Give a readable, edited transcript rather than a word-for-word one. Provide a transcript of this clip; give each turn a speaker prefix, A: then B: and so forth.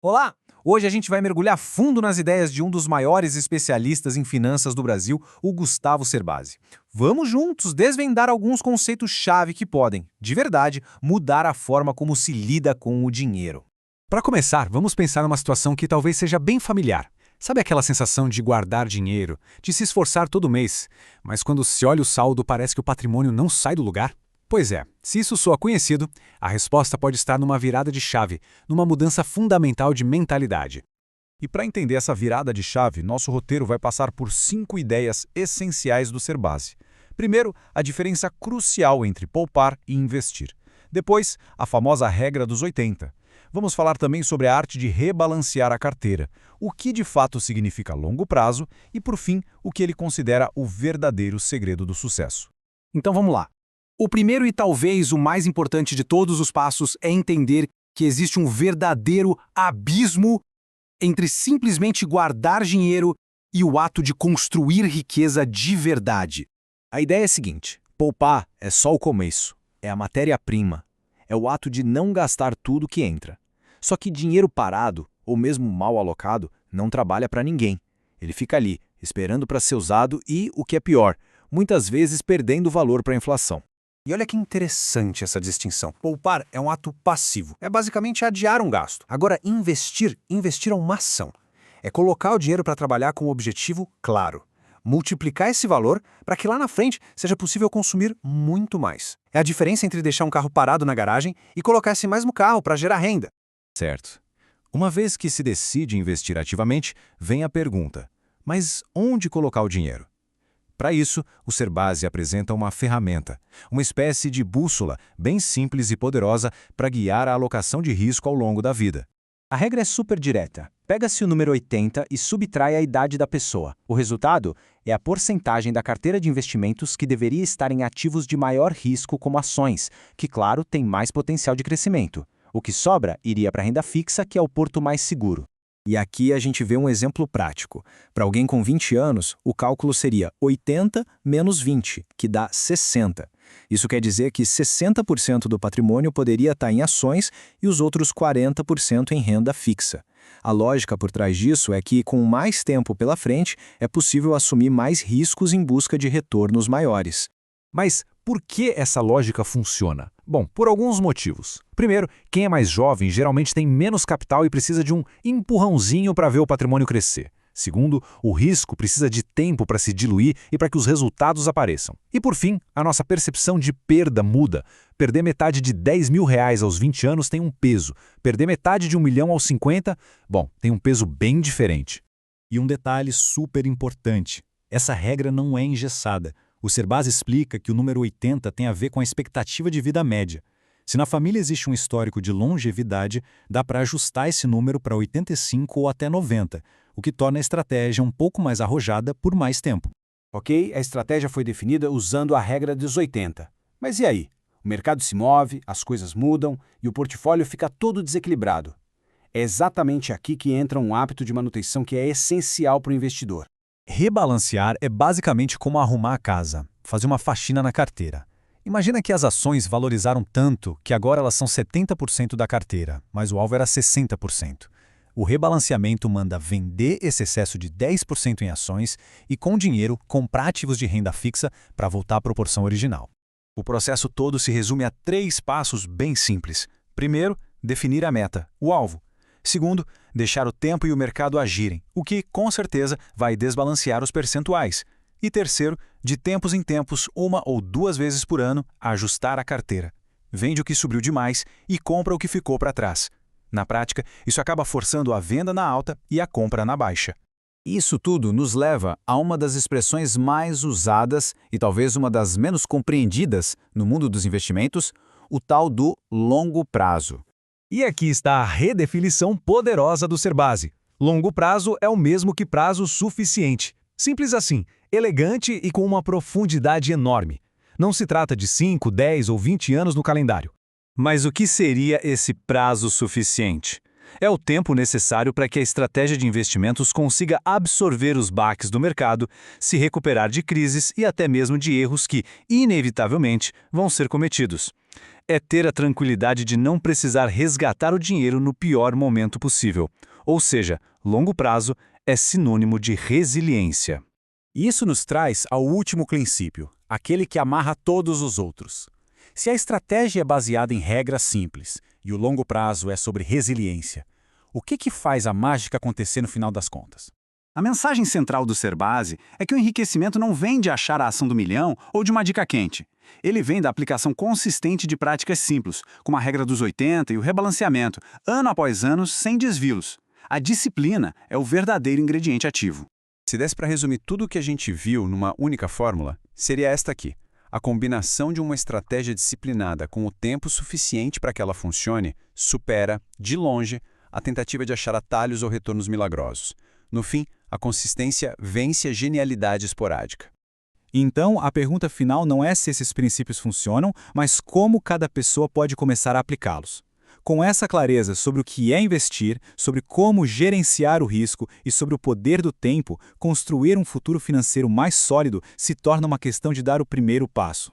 A: Olá! Hoje a gente vai mergulhar fundo nas ideias de um dos maiores especialistas em finanças do Brasil, o Gustavo Cerbasi. Vamos juntos desvendar alguns conceitos-chave que podem, de verdade, mudar a forma como se lida com o dinheiro.
B: Para começar, vamos pensar numa situação que talvez seja bem familiar. Sabe aquela sensação de guardar dinheiro, de se esforçar todo mês, mas quando se olha o saldo parece que o patrimônio não sai do lugar? Pois é, se isso soa conhecido, a resposta pode estar numa virada de chave, numa mudança fundamental de mentalidade.
C: E para entender essa virada de chave, nosso roteiro vai passar por 5 ideias essenciais do Cerbasi. Primeiro, a diferença crucial entre poupar e investir. Depois, a famosa regra dos 80. Vamos falar também sobre a arte de rebalancear a carteira, o que de fato significa longo prazo e, por fim, o que ele considera o verdadeiro segredo do sucesso.
B: Então vamos lá. O primeiro e talvez o mais importante de todos os passos é entender que existe um verdadeiro abismo entre simplesmente guardar dinheiro e o ato de construir riqueza de verdade.
C: A ideia é a seguinte: poupar é só o começo, é a matéria-prima, é o ato de não gastar tudo que entra. Só que dinheiro parado, ou mesmo mal alocado, não trabalha para ninguém. Ele fica ali, esperando para ser usado e, o que é pior, muitas vezes perdendo valor para a inflação.
A: E olha que interessante essa distinção. Poupar é um ato passivo, é basicamente adiar um gasto. Agora, investir é uma ação. É colocar o dinheiro para trabalhar com um objetivo claro. Multiplicar esse valor para que lá na frente seja possível consumir muito mais. É a diferença entre deixar um carro parado na garagem e colocar esse mesmo carro para gerar renda.
C: Certo. Uma vez que se decide investir ativamente, vem a pergunta: mas onde colocar o dinheiro? Para isso, o Cerbasi apresenta uma ferramenta, uma espécie de bússola bem simples e poderosa para guiar a alocação de risco ao longo da vida.
D: A regra é super direta. Pega-se o número 80 e subtrai a idade da pessoa. O resultado é a porcentagem da carteira de investimentos que deveria estar em ativos de maior risco, como ações, que, claro, tem mais potencial de crescimento. O que sobra iria para a renda fixa, que é o porto mais seguro.
A: E aqui a gente vê um exemplo prático. Para alguém com 20 anos, o cálculo seria 80 menos 20, que dá 60. Isso quer dizer que 60% do patrimônio poderia estar em ações e os outros 40% em renda fixa. A lógica por trás disso é que, com mais tempo pela frente, é possível assumir mais riscos em busca de retornos maiores.
B: Mas por que essa lógica funciona? Bom, por alguns motivos. Primeiro, quem é mais jovem geralmente tem menos capital e precisa de um empurrãozinho para ver o patrimônio crescer. Segundo, o risco precisa de tempo para se diluir e para que os resultados apareçam. E por fim, a nossa percepção de perda muda. Perder metade de R$10.000 aos 20 anos tem um peso. Perder metade de 1 milhão aos 50, bom, tem um peso bem diferente.
C: E um detalhe super importante: essa regra não é engessada. O Cerbasi explica que o número 80 tem a ver com a expectativa de vida média. Se na família existe um histórico de longevidade, dá para ajustar esse número para 85 ou até 90, o que torna a estratégia um pouco mais arrojada por mais tempo.
E: Ok, a estratégia foi definida usando a regra dos 80. Mas e aí? O mercado se move, as coisas mudam e o portfólio fica todo desequilibrado. É exatamente aqui que entra um hábito de manutenção que é essencial para o investidor.
C: Rebalancear é basicamente como arrumar a casa, fazer uma faxina na carteira. Imagina que as ações valorizaram tanto que agora elas são 70% da carteira, mas o alvo era 60%. O rebalanceamento manda vender esse excesso de 10% em ações e, com o dinheiro, comprar ativos de renda fixa para voltar à proporção original. O processo todo se resume a 3 passos bem simples. Primeiro, definir a meta, o alvo. Segundo, deixar o tempo e o mercado agirem, o que, com certeza, vai desbalancear os percentuais. E terceiro, de tempos em tempos, 1 ou 2 vezes por ano, ajustar a carteira. Vende o que subiu demais e compra o que ficou para trás. Na prática, isso acaba forçando a venda na alta e a compra na baixa.
A: Isso tudo nos leva a uma das expressões mais usadas e talvez uma das menos compreendidas no mundo dos investimentos, o tal do longo prazo.
B: E aqui está a redefinição poderosa do Cerbasi. Longo prazo é o mesmo que prazo suficiente. Simples assim, elegante e com uma profundidade enorme. Não se trata de 5, 10 ou 20 anos no calendário. Mas o que seria esse prazo suficiente? É o tempo necessário para que a estratégia de investimentos consiga absorver os baques do mercado, se recuperar de crises e até mesmo de erros que, inevitavelmente, vão ser cometidos.
C: é ter a tranquilidade de não precisar resgatar o dinheiro no pior momento possível. Ou seja, longo prazo é sinônimo de resiliência.
D: Isso nos traz ao último princípio, aquele que amarra todos os outros. Se a estratégia é baseada em regras simples e o longo prazo é sobre resiliência, o que faz a mágica acontecer no final das contas?
F: A mensagem central do Ser Base é que o enriquecimento não vem de achar a ação do milhão ou de uma dica quente. Ele vem da aplicação consistente de práticas simples, como a regra dos 80 e o rebalanceamento, ano após ano, sem desvios. A disciplina é o verdadeiro ingrediente ativo.
E: Se desse para resumir tudo o que a gente viu numa única fórmula, seria esta aqui. A combinação de uma estratégia disciplinada com o tempo suficiente para que ela funcione supera, de longe, a tentativa de achar atalhos ou retornos milagrosos. No fim, a consistência vence a genialidade esporádica.
C: Então, a pergunta final não é se esses princípios funcionam, mas como cada pessoa pode começar a aplicá-los. Com essa clareza sobre o que é investir, sobre como gerenciar o risco e sobre o poder do tempo, construir um futuro financeiro mais sólido se torna uma questão de dar o primeiro passo.